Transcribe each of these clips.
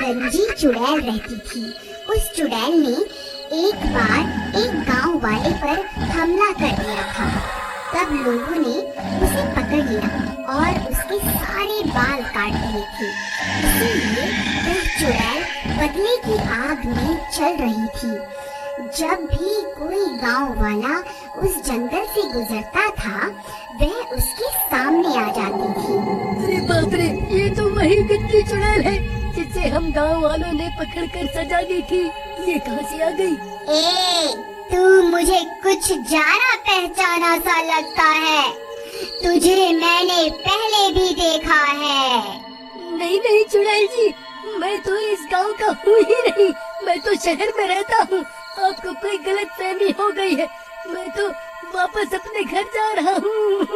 गंजी चुड़ैल रहती थी। उस चुड़ैल ने एक बार एक गांव वाले पर हमला कर दिया था। तब लोगों ने उसे पकड़ लिया और उसके सारे बाल काट दिए थे। इसीलिए वह चुड़ैल बदले की आग में चल रही थी। जब भी कोई गांव वाला उस जंगल से गुजरता था, वह उसके सामने आ जाती थी। अरे बाप रे, ये तो वही गंजी चुड़ैल है जिसे हम गांव वालों ने पकड़कर सजा दी थी। ये कहाँ से आ गई? तू मुझे कुछ ज्यादा पहचाना सा लगता है। तुझे मैंने पहले भी देखा है। नहीं नहीं चुड़ैल जी, मैं तो इस गांव का हूँ ही नहीं। मैं तो शहर में रहता हूँ। आपको कोई गलतफहमी हो गई है। मैं तो वापस अपने घर जा रहा हूँ।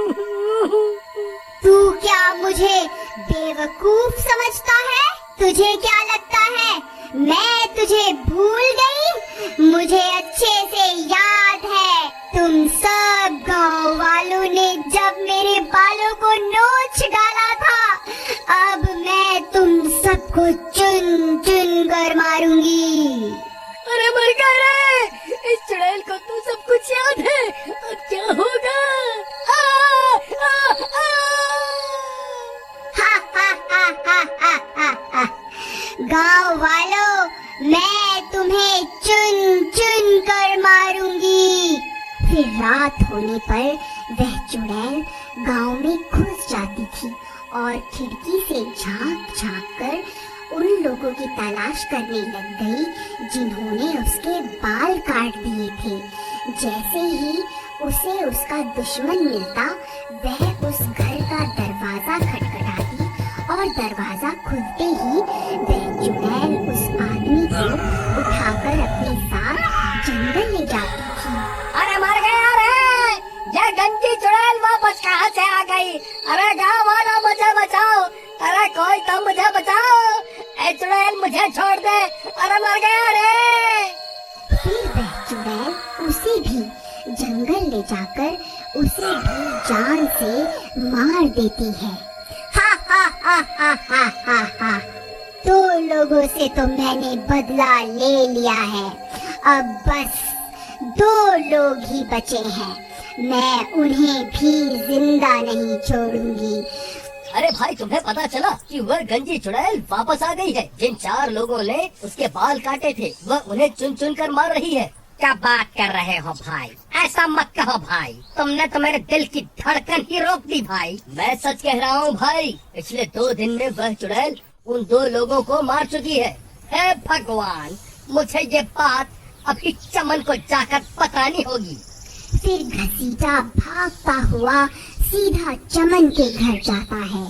तू क्या मुझे बेवकूफ समझता है? तुझे क्या लगता है मैं तुझे भूल गई? मुझे अच्छे से याद है, तुम सब गांव वालों ने जब मेरे बालों को नोच डाला था। अब मैं तुम सबको चुन चुन कर मारूंगी। अरे मर गया रे! इस चुड़ैल को तो सब कुछ याद है। अब क्या होगा? गांव वालों, मैं तुम्हें चुन चुन कर मारूंगी। फिर रात होने पर वह चुड़ैल गांव में घुस जाती थी और खिड़की से झांक झांक कर उन लोगों की तलाश करने लग गई जिन्होंने उसके बाल काट दिए थे। जैसे ही उसे उसका दुश्मन मिलता, वह उस घर का दरवाजा खटखटाती और दरवाजा खुलते ही वह चुड़ैल उस आदमी को उठाकर अपने साथ जंगल ले जाती थी। अरे मर गया रे! ये गंजी चुड़ैल वापस कहाँ से आ गई? अरे गाँव वालों, मुझे बचाओ! अरे कोई तो मुझे बचाओ! ए चुड़ैल, मुझे छोड़ दे! अरे मर गया रे! फिर वह चुड़ैल उसे भी जंगल ले जाकर उसे भी जान से मार देती है। हा हा हा हा हा हा हा। 2 लोगों से तो मैंने बदला ले लिया है। अब बस 2 लोग ही बचे हैं। मैं उन्हें भी जिंदा नहीं छोड़ूंगी। अरे भाई, तुम्हें पता चला कि वह गंजी चुड़ैल वापस आ गई है? जिन 4 लोगों ने उसके बाल काटे थे, वह उन्हें चुन चुन कर मार रही है। क्या बात कर रहे हो भाई? ऐसा मत कहो भाई, तुमने तो मेरे दिल की धड़कन ही रोक दी भाई। मैं सच कह रहा हूँ भाई। पिछले 2 दिन में वह चुड़ैल उन 2 लोगों को मार चुकी है। हे भगवान, मुझे ये बात अभी चमन को जाकर बतानी होगी। फिर घसीटा भागता हुआ सीधा चमन के घर जाता है।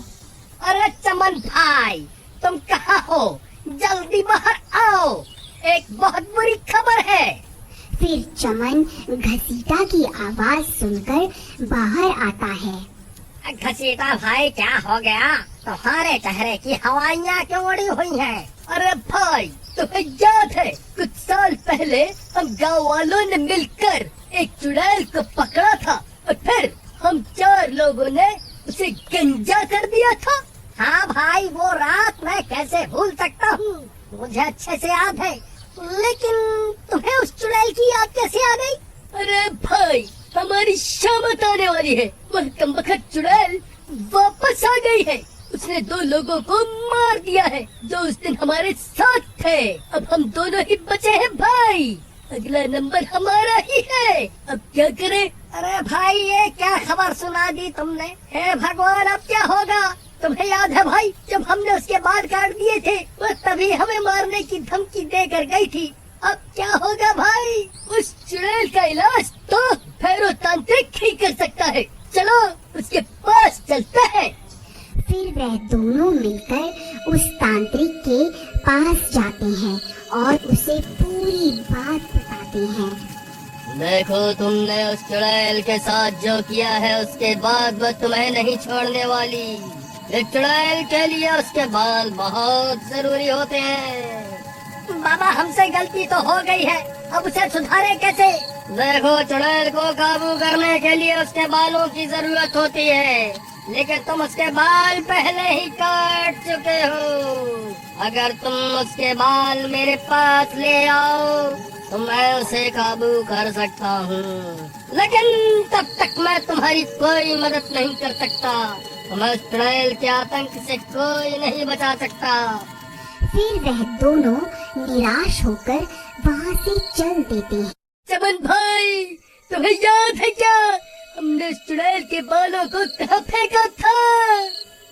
अरे चमन भाई, तुम कहाँ हो? जल्दी बाहर आओ, एक बहुत बुरी खबर है। फिर चमन घसीटा की आवाज सुनकर बाहर आता है। घसीटा भाई, क्या हो गया? तुम्हारे चेहरे की हवाइयाँ क्यों उड़ी हुई हैं? अरे भाई, तुम्हें याद है कुछ साल पहले हम गांव वालों ने मिलकर एक चुड़ैल को पकड़ा था और फिर हम 4 लोगों ने उसे गंजा कर दिया था? हाँ भाई, वो रात मैं कैसे भूल सकता हूँ, मुझे अच्छे से याद है। लेकिन तुम्हें उस चुड़ैल की याद कैसे आ गई? अरे भाई, हमारी शामत आने वाली है। वह कमबख्त चुड़ैल वापस आ गई है। उसने 2 लोगों को मार दिया है जो उस दिन हमारे साथ थे। अब हम दोनों ही बचे हैं भाई। अगला नंबर हमारा ही है। अब क्या करें? अरे भाई, ये क्या खबर सुना दी तुमने? हे भगवान, अब क्या होगा? तुम्हें याद है भाई, जब हमने उसके बाल काट दिए थे, वह तभी हमें मारने की धमकी देकर गई थी। अब क्या होगा भाई? उस चुड़ैल का इलाज तो भैरव तांत्रिक ही कर सकता है। चलो उसके पास चलते हैं। फिर वह दोनों मिलकर उस तांत्रिक के पास जाते हैं और उसे पूरी बात बताते हैं। देखो, तुमने उस चुड़ैल के साथ जो किया है, उसके बाद वह तुम्हें नहीं छोड़ने वाली। इस चुड़ैल के लिए उसके बाल बहुत जरूरी होते हैं। बाबा, हमसे गलती तो हो गई है, अब उसे सुधारे कैसे? देखो, चुड़ैल को काबू करने के लिए उसके बालों की जरूरत होती है, लेकिन तुम उसके बाल पहले ही काट चुके हो अगर तुम उसके बाल मेरे पास ले आओ तो मैं उसे काबू कर सकता हूँ, लेकिन तब तक मैं तुम्हारी कोई मदद नहीं कर सकता। तुम्हें उस चुड़ैल के आतंक से कोई नहीं बचा सकता। फिर वह दोनों निराश होकर वहाँ से चल देते हैं। चमन भाई, तुम्हें याद है क्या, हमने उस चुड़ैल के बालों को कहाँ फेंका था?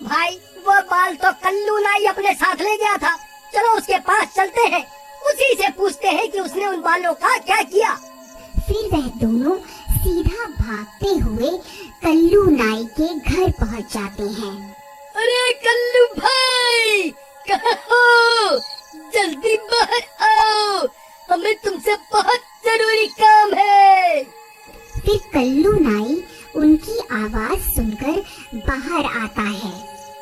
भाई वो बाल तो कल्लू नाई अपने साथ ले गया था। चलो उसके पास चलते हैं, उसी से पूछते हैं कि उसने उन बालों का क्या किया। फिर वह दोनों सीधा भागते हुए कल्लू नाई के घर पहुँच जाते हैं। अरे कल्लू भाई, कहाँ हो? जल्दी बाहर आओ, हमें तुमसे बहुत जरूरी काम है। फिर कल्लू नाई उनकी आवाज सुनकर बाहर आता है।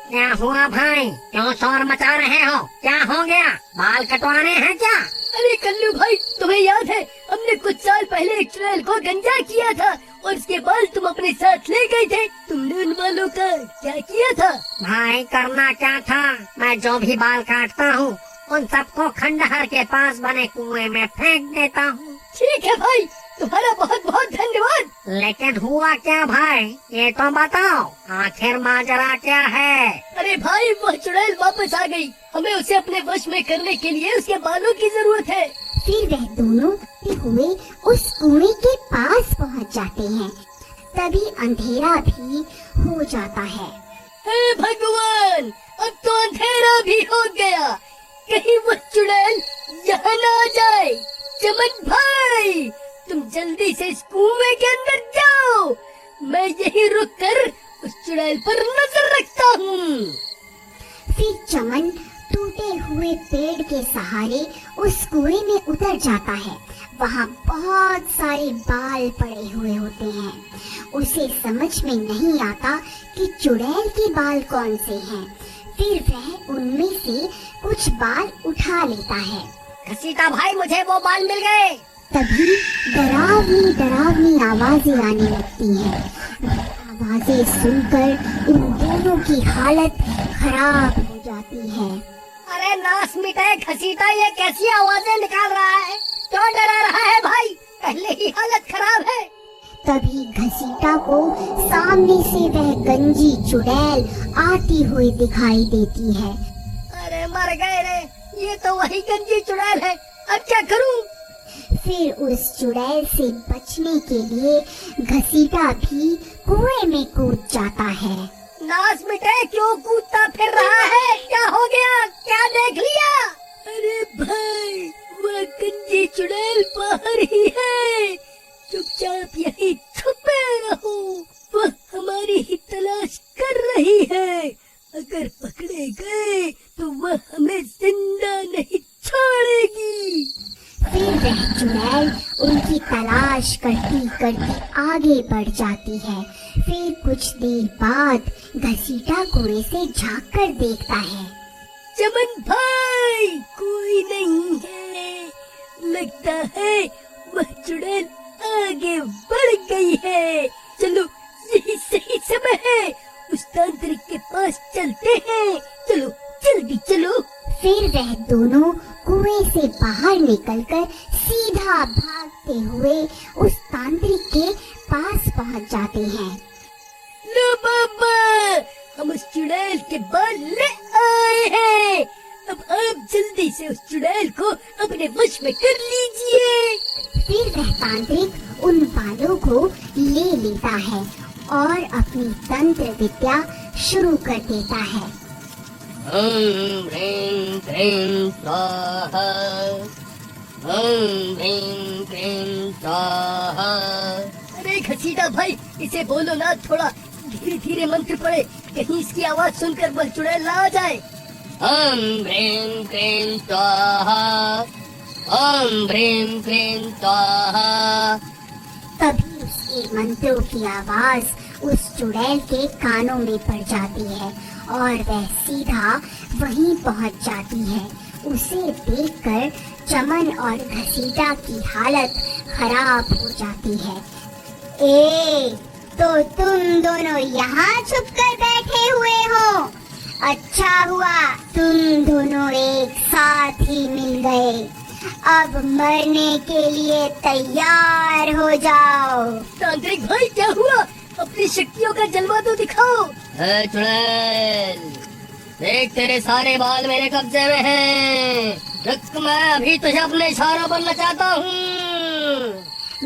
क्या हुआ भाई, क्यों शोर मचा रहे हो? क्या हो गया, बाल कटवाने हैं क्या? अरे कल्लू भाई, तुम्हें याद है हमने कुछ साल पहले एक चुड़ैल को गंजा किया था और उसके बाल तुम अपने साथ ले गए थे। तुमने उन बालों का क्या किया था? भाई करना क्या था, मैं जो भी बाल काटता हूँ उन सबको खंडहर के पास बने कुएं में फेंक देता हूँ। ठीक है भाई, तुम्हारा बहुत बहुत धन्यवाद। लेकिन हुआ क्या भाई, ये तो बताओ, आखिर माजरा क्या है? अरे भाई, वह चुड़ैल वापस आ गई। हमें उसे अपने वश में करने के लिए उसके बालों की जरूरत है। फिर वह दोनों हुए उस कुएं के पास पहुंच जाते हैं। तभी अंधेरा भी हो जाता है। हे भगवान, अब तो अंधेरा भी हो गया, कहीं वो चुड़ैल यहाँ न आ जाए। चमन भाई, तुम जल्दी से इस कुएं के अंदर जाओ, मैं यही रुक कर उस चुड़ैल पर नजर रखता हूँ। फिर चमन टूटे हुए पेड़ के सहारे उस कुएं में उतर जाता है। वहाँ बहुत सारे बाल पड़े हुए होते हैं। उसे समझ में नहीं आता कि चुड़ैल के बाल कौन से हैं। फिर वह उनमें से कुछ बाल उठा लेता है। घसीटा भाई, मुझे वो बाल मिल गए। तभी डरावनी डरावनी आवाजें आने लगती हैं। आवाजें सुनकर उन दोनों की हालत खराब हो जाती है। अरे नास मिटे घसीटा, ये कैसी आवाजें निकाल रहा है? क्यों डरा रहा है भाई? पहले ही हालत खराब है। तभी घसीटा को सामने से वह गंजी चुड़ैल आती हुई दिखाई देती है। अरे मर गए रे, ये तो वही गंजी चुड़ैल है, अब क्या करूं? फिर उस चुड़ैल से बचने के लिए घसीटा भी कुएं में कूद जाता है। नास मिटे, क्यों कूदता फिर रहा है? क्या हो गया, क्या देख लिया? अरे भाई, वह गंजी चुड़ैल बाहर ही है, चुपचाप यही छुपे रहो, वह हमारी ही तलाश कर रही है। अगर पकड़े गए तो वह हमें जिंदा नहीं छोड़ेगी। फिर वह चुड़ैल उनकी तलाश करती करती आगे बढ़ जाती है। फिर कुछ देर बाद घसीटा कुएं से झांक कर देखता है। चमन भाई, कोई नहीं है, लगता है वह चुड़ैल आगे बढ़ गई है। चलो, यही सही समय है, उस तांत्रिक के पास चलते हैं। चलो जल्दी चलो। फिर वह दोनों कुएं से बाहर निकलकर सीधा भागते हुए उस तांत्रिक के पास पहुंच जाते हैं। लो बाबा, हम उस चुड़ैल के बाल ले आए हैं। अब आप जल्दी से उस चुड़ैल को अपने वश में कर लीजिए। फिर वह तांत्रिक उन बालों को ले लेता है और अपनी तंत्र विद्या शुरू कर देता है। ओम ह्रीं क्लीं स्वाहा, ओम ह्रीं क्लीं स्वाहा। अरे घसीटा भाई, इसे बोलो ना, थोड़ा धीरे धीरे मंत्र पढ़े, कहीं इसकी आवाज सुनकर वह चुड़ैल ना आ जाए। ओम ह्रीं क्लीं स्वाहा, ओम ह्रीं क्लीं स्वाहा। तभी उसके मंत्रों की आवाज उस चुड़ैल के कानों में पड़ जाती है और वह सीधा वहीं पहुंच जाती है। उसे देखकर चमन और घसीटा की हालत खराब हो जाती है। तो तुम दोनों यहाँ छुपकर बैठे हुए हो? अच्छा हुआ तुम दोनों एक साथ ही मिल गए। अब मरने के लिए तैयार हो जाओ। तांत्रिक भाई क्या हुआ? अपनी शक्तियों का जलवा तो दिखाओ। चुड़ैल, देख तेरे सारे बाल मेरे कब्जे में हैं। रुक, मैं अभी तुझे अपने इशारों पर नचाता हूँ।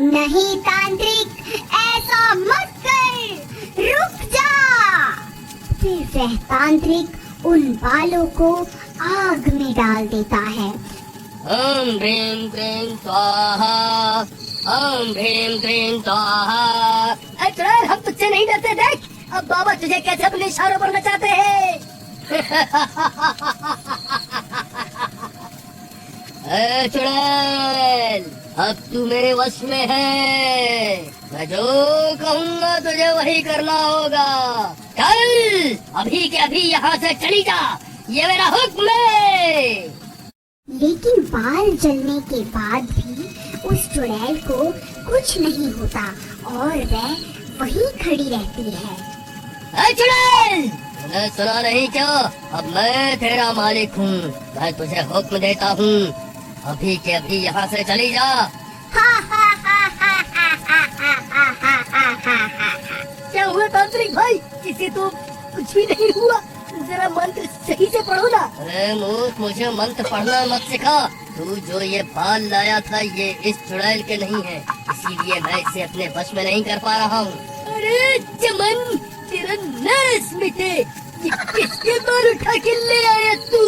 नहीं तांत्रिक, ऐसा मत कर, रुक जा। फिर वह तांत्रिक उन बालों को आग में डाल देता है। ओम ह्रीं क्लीं स्वाहा, ओम ह्रीं क्लीं स्वाहा। चुड़ैल, हम तुझसे नहीं डरते। देख अब बाबा तुझे कैसे अपने इशारों पर नचाते हैं। चुड़ैल, अब तू मेरे वश में है। मैं जो कहूँगा तुझे वही करना होगा। चल, अभी के अभी यहाँ से चली जा, ये मेरा हुक्म है। लेकिन बाल जलने के बाद भी उस चुड़ैल को कुछ नहीं होता और वह वहीं खड़ी रहती है। चुड़ैल, तूने सुना नहीं क्या? अब मैं तेरा मालिक हूँ। मैं तुझे हुक्म देता हूँ, अभी के अभी यहाँ से चली जा। क्या हुआ तांत्रिक भाई? इसे तो कुछ भी नहीं हुआ। जरा मंत्र सही से पढ़ो ना। अरे मूर्ख, मुझे मंत्र पढ़ना मत सिखा। तू जो ये बाल लाया था ये इस चुड़ैल के नहीं है, इसीलिए मैं इसे अपने वश में नहीं कर पा रहा हूँ। अरे चमन, तेरा नस मिटे। ये किसके बाल उठा के ले आया तू?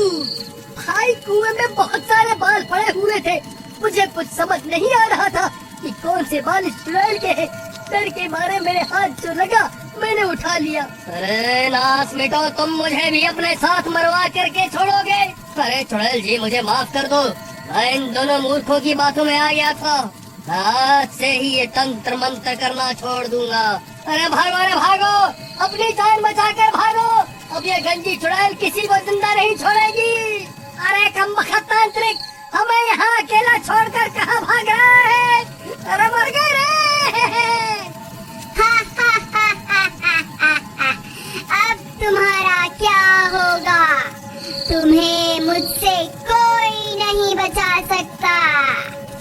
भाई, कुएं में बहुत सारे बाल पड़े हुए थे। मुझे कुछ समझ नहीं आ रहा था कि कौन से बाल इस चुड़ैल के हैं। डर के मारे मेरे हाथ जो लगा मैंने उठा लिया। अरे नास मिटो, तुम मुझे भी अपने साथ मरवा करके छोड़ोगे? अरे चुड़ैल जी, मुझे माफ कर दो। मैं इन दोनों मूर्खों की बातों में आ गया था। आज से ही ये तंत्र मंत्र करना छोड़ दूंगा। अरे भागो, अरे भागो, अपनी जान बचाकर भागो। अब ये गंजी चुड़ैल किसी को जिंदा नहीं छोड़ेगी। अरे कमबख्त तांत्रिक, हमें यहाँ अकेला छोड़कर कहाँ भाग रहा है? अरे मर गए रे। अब तुम्हारा क्या होगा? तुम्हें मुझसे कोई नहीं बचा सकता।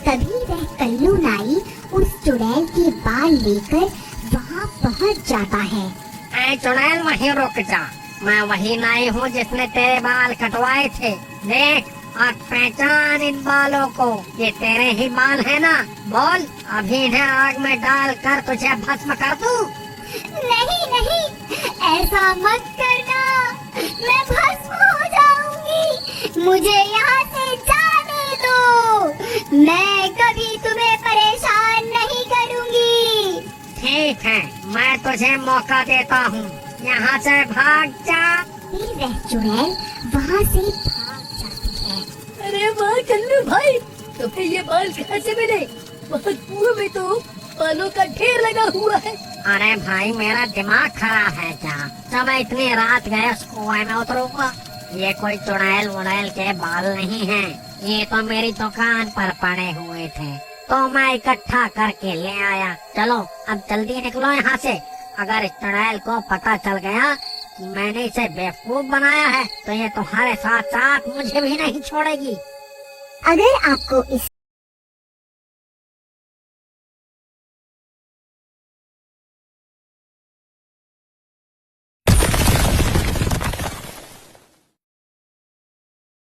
तभी वह कल्लू नाई उस चुड़ैल के बाल लेकर वहाँ पहुँच जाता है। ऐ चुड़ैल, वहीं रुक जा। मैं वही नाई हूँ जिसने तेरे बाल कटवाए थे। देख और पहचान इन बालों को, ये तेरे ही बाल है ना? बोल, अभी इन्हें आग में डाल कर तुझे भस्म कर दूं? नहीं नहीं, ऐसा मत करना, मैं भस्म हो जाऊंगी। मुझे यहाँ से जाने दो, मैं कभी तुम्हें परेशान नहीं करूंगी। ठीक है, मैं तुझे मौका देता हूँ, यहाँ से भाग जा। फिर वह चुड़ैल वहाँ से भाग जाती है। अरे वाह कल्लू भाई, तुम्हें ये बाल कहाँ से मिले? बहुत कुएं में तो बालों का ढेर लगा हुआ है। अरे भाई, मेरा दिमाग खराब है क्या? जब मैं इतनी रात गए उस कुएं में उतरूंगा। ये कोई चुड़ैल वुड़ैल के बाल नहीं है, ये तो मेरी दुकान पर पड़े हुए थे तो मैं इकट्ठा करके ले आया। चलो अब जल्दी निकलो यहाँ से। अगर इस चुड़ैल को पता चल गया कि मैंने इसे बेवकूफ बनाया है तो ये तुम्हारे साथ साथ मुझे भी नहीं छोड़ेगी। अगर आपको इस